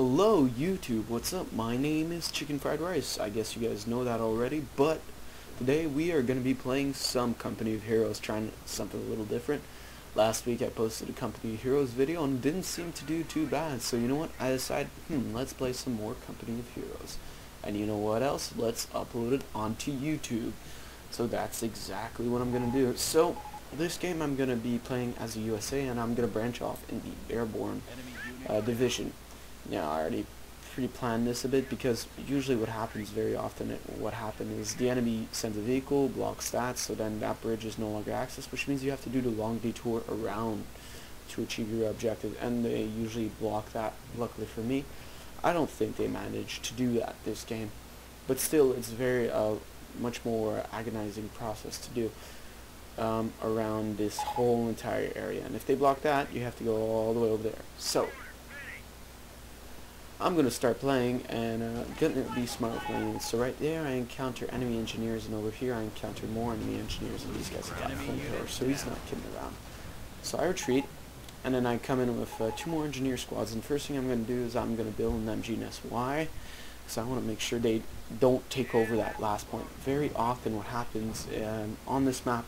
Hello YouTube, what's up? My name is Chicken Fried Rice. I guess you guys know that already, but today we are going to be playing some Company of Heroes, trying something a little different. Last week I posted a Company of Heroes video and didn't seem to do too bad, so you know what? I decided, let's play some more Company of Heroes. And you know what else? Let's upload it onto YouTube. So that's exactly what I'm going to do. So this game I'm going to be playing as a USA, and I'm going to branch off in the Airborne division. Yeah, I already pre-planned this a bit, because usually what happens very often, what happens is the enemy sends a vehicle, blocks that, so then that bridge is no longer accessed, which means you have to do the long detour around to achieve your objective, and they usually block that. Luckily for me, I don't think they managed to do that this game, but still it's very much more agonizing process to do around this whole entire area, and if they block that, you have to go all the way over there. So I'm going to start playing and going to be smart with my units. So right there I encounter enemy engineers, and over here I encounter more enemy engineers, and these guys have got flamethrowers, so he's not kidding around. So I retreat, and then I come in with 2 more engineer squads, and the first thing I'm going to do is I'm going to build an MG nest. Why? Because I want to make sure they don't take over that last point. Very often what happens on this map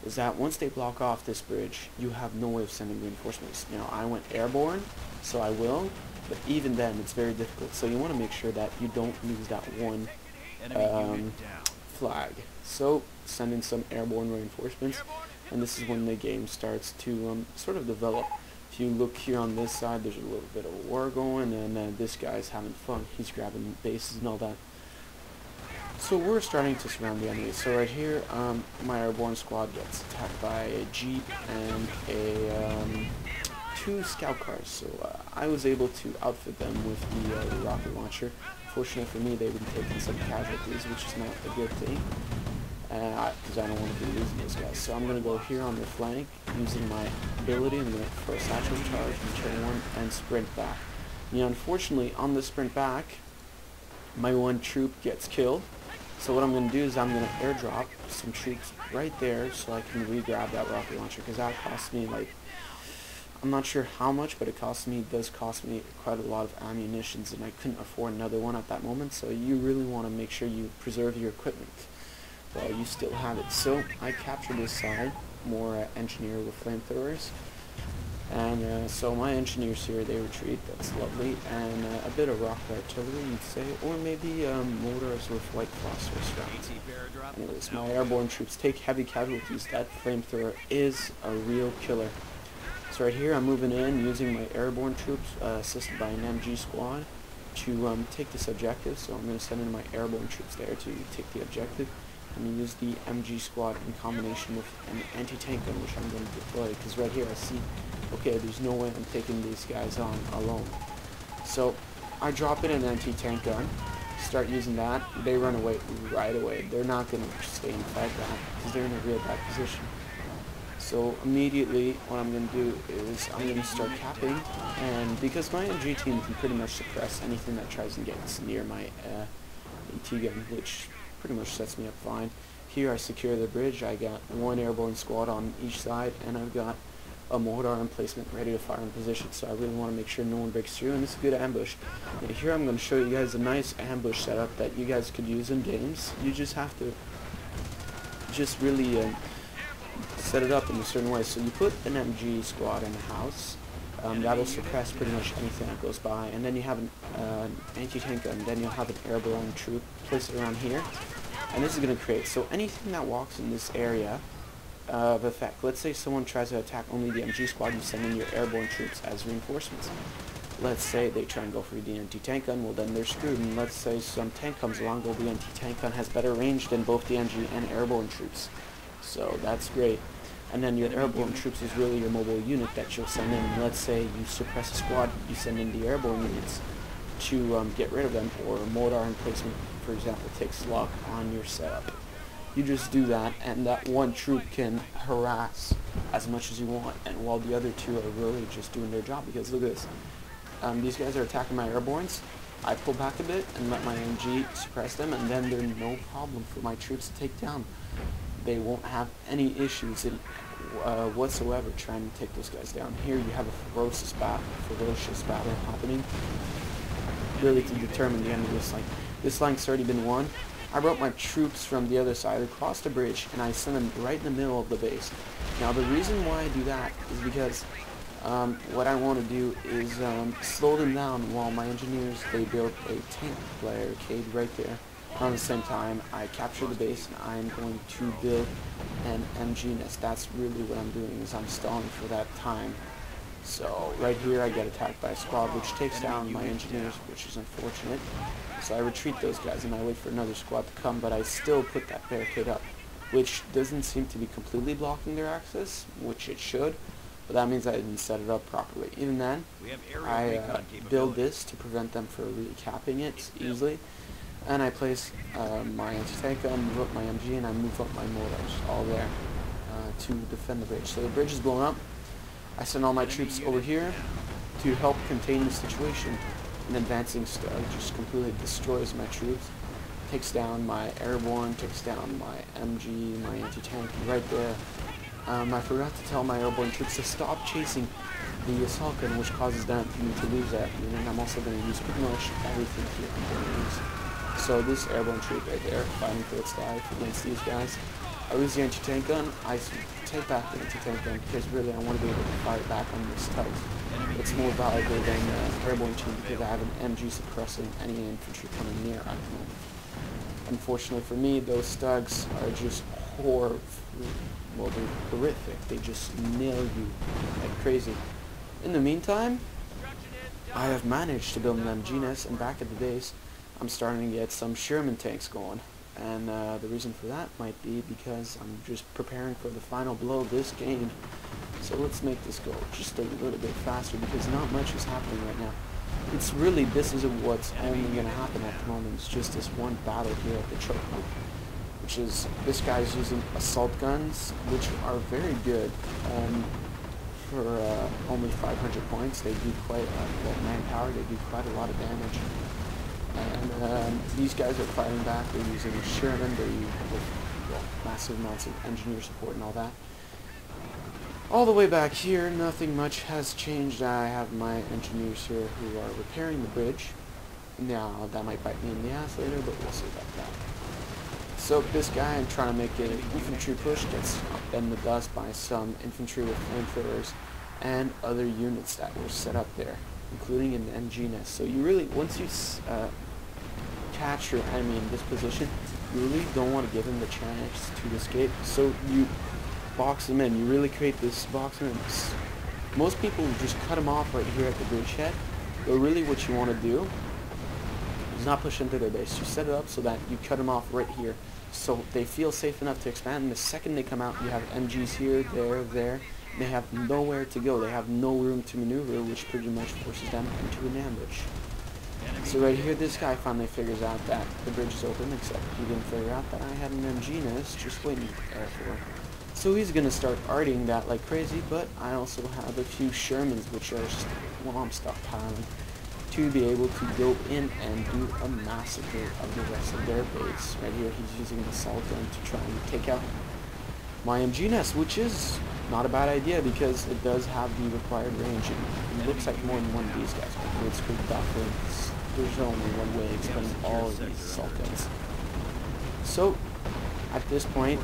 is that once they block off this bridge, you have no way of sending reinforcements. You know, I went airborne, so I will. But even then, it's very difficult. So you want to make sure that you don't lose that one flag. So send in some airborne reinforcements, and this is when the game starts to sort of develop. If you look here on this side, there's a little bit of war going, and this guy's having fun. He's grabbing bases and all that. So we're starting to surround the enemy. So right here, my airborne squad gets attacked by a jeep and a 2 scout cars, so I was able to outfit them with the rocket launcher. Fortunately for me, they've been taking some casualties, which is not a good thing, because I don't want to be losing those guys. So I'm going to go here on the flank, using my ability. I'm going to throw a satchel charge, turn 1, and sprint back. Now, unfortunately, on the sprint back, my one troop gets killed. So what I'm going to do is I'm going to airdrop some troops right there, so I can re-grab that rocket launcher, because that cost me, like, I'm not sure how much, but it does cost me quite a lot of ammunitions, and I couldn't afford another one at that moment. So you really want to make sure you preserve your equipment while you still have it. So I captured this side, more engineer with flamethrowers, and so my engineers here, they retreat. That's lovely, and a bit of rocket artillery, you'd say, or maybe mortars with white phosphorus rounds. Anyways, my airborne troops take heavy casualties. That flamethrower is a real killer. So right here I'm moving in using my airborne troops, assisted by an MG squad, to take this objective. So I'm going to send in my airborne troops there to take the objective, and use the MG squad in combination with an anti-tank gun, which I'm going to deploy, because right here I see, okay, there's no way I'm taking these guys on alone. So I drop in an anti-tank gun, start using that. They run away right away. They're not going to stay and fight that, because they're in a real bad position. So immediately what I'm going to do is I'm going to start capping, and because my MG team can pretty much suppress anything that tries to get near my AT gun, which pretty much sets me up fine. Here I secure the bridge. I got 1 airborne squad on each side, and I've got a mortar emplacement ready to fire in position, so I really want to make sure no one breaks through, and it's a good ambush. And here I'm going to show you guys a nice ambush setup that you guys could use in games. You just have to really set it up in a certain way. So you put an MG squad in the house, that'll suppress pretty much anything that goes by, and then you have an anti-tank gun, then you'll have an airborne troop, place it around here, and this is going to create, so anything that walks in this area of effect, let's say someone tries to attack only the MG squad, you send in your airborne troops as reinforcements. Let's say they try and go for the anti-tank gun, well then they're screwed, and let's say some tank comes along, well the anti-tank gun has better range than both the MG and airborne troops. So that's great. And then your airborne troops is really your mobile unit that you'll send in. Let's say you suppress a squad, you send in the airborne units to get rid of them, or mortar emplacement, for example, takes lock on your setup. You just do that, and that one troop can harass as much as you want, and while the other 2 are really just doing their job. Because look at this, these guys are attacking my airbornes. I pull back a bit and let my MG suppress them, and then they're no problem for my troops to take down. They won't have any issues whatsoever trying to take those guys down. Here you have a ferocious battle happening. really to determine the end of this line. This line's already been won. I brought my troops from the other side across the bridge, and I sent them right in the middle of the base. Now the reason why I do that is because what I want to do is slow them down while my engineers, they build a tank barricade right there. Around the same time, I capture the base, and I'm going to build an MG nest. That's really what I'm doing, is I'm stalling for that time. So right here I get attacked by a squad which takes down my engineers, which is unfortunate. So I retreat those guys and I wait for another squad to come, but I still put that barricade up, which doesn't seem to be completely blocking their access, which it should, but that means I didn't set it up properly. Even then, I build this to prevent them from really capping it easily, and I place my anti-tank gun, move up my MG, and I move up my mortars, all there, to defend the bridge. So the bridge is blown up. I send all my troops over here to help contain the situation. An advancing star just completely destroys my troops, takes down my airborne, takes down my MG, my anti-tank right there. I forgot to tell my airborne troops to stop chasing the assault gun, which causes them to lose that unit, and I'm also going to use pretty much everything here I'm going to use. So this airborne troop right there, fighting for its life against these guys. I lose the anti-tank gun, I take back the anti-tank gun because really I want to be able to fire back on this type. It's more valuable than airborne team because I have an MG suppressing any infantry coming near at the moment. Unfortunately for me, those stugs are just they're horrific. They just nail you like crazy. In the meantime, I have managed to build an MG nest, and back at the base, I'm starting to get some Sherman tanks going. And the reason for that might be because I'm just preparing for the final blow of this game. So let's make this go just a little bit faster because not much is happening right now. It's really, this is what's only going to happen at the moment. It's just this one battle here at the choke point, which is this guy's using assault guns, which are very good for only 500 points. They do quite manpower. They do quite a lot of damage. And these guys are fighting back. They're using Sherman. They're using massive amounts of engineer support and all that. All the way back here, nothing much has changed. I have my engineers here who are repairing the bridge. Now, that might bite me in the ass later, but we'll see about that. So this guy, I'm trying to make an infantry push, gets up in the dust by some infantry with flamethrowers and other units that were set up there, including an MG nest. So you really, once you catch your enemy in this position, you really don't want to give him the chance to escape. So you box them in. You really create this box in. Most people just cut them off right here at the bridgehead, but really what you want to do is not push into their base. You set it up so that you cut them off right here, so they feel safe enough to expand. And the second they come out, you have MGs here, there. They have nowhere to go. They have no room to maneuver, which pretty much forces them into an ambush. So right here, this guy finally figures out that the bridge is open, except he didn't figure out that I had an MG nest just waiting there for. So he's going to start arting that like crazy, but I also have a few Shermans, which are I'm stockpiling, to be able to go in and do a massacre of the rest of their base. Right here, he's using an assault gun to try and take out my MG nest, which is not a bad idea because it does have the required range. It looks like more than one of these guys, but it's good doctrines. There's only one way to explain all of these assault guns. So, at this point,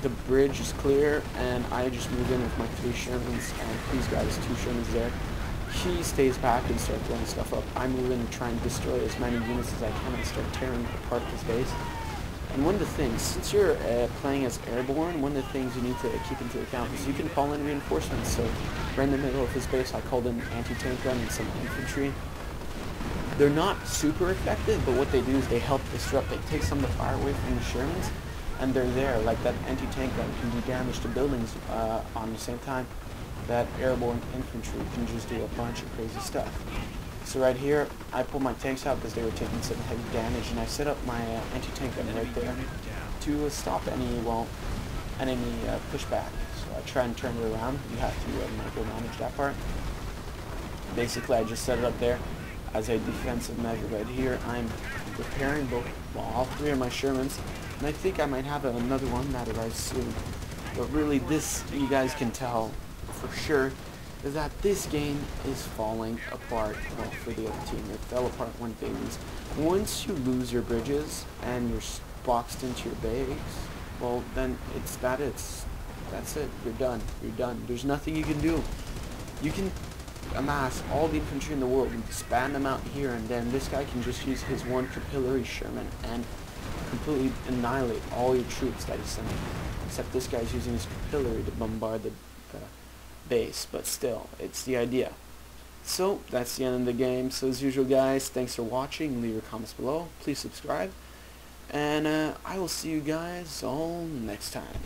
the bridge is clear, and I just move in with my 3 Shermans, and these guys, 2 Shermans there. He stays back and starts blowing stuff up. I move in and try and destroy as many units as I can and start tearing apart his base. And one of the things, since you're playing as Airborne, one of the things you need to keep into account is you can call in reinforcements. So right in the middle of his base, I called in anti-tank gun and some infantry. They're not super effective, but what they do is they help disrupt. They take some of the fire away from the Shermans, and they're there. Like that anti-tank gun can do damage to buildings on the same time that airborne infantry can just do a bunch of crazy stuff. So right here, I pulled my tanks out because they were taking some heavy damage, and I set up my anti-tank gun right there to stop any pushback. So I try and turn it around. You have to micromanage that part. Basically, I just set it up there as a defensive measure. Right here, I'm repairing all 3 of my Shermans, and I think I might have another one that arrives soon. But really, this, you guys can tell for sure, is that this game is falling apart. Well, for the other team, it fell apart when they lose. Once you lose your bridges and you're boxed into your base, well, then that's it. You're done. You're done. There's nothing you can do. You can amass all the infantry in the world and span them out here, and then this guy can just use his one capillary Sherman and completely annihilate all your troops that he's sending. Except this guy's using his capillary to bombard the base, but still, it's the idea. So, that's the end of the game. So as usual, guys, thanks for watching. Leave your comments below. Please subscribe. And I will see you guys all next time.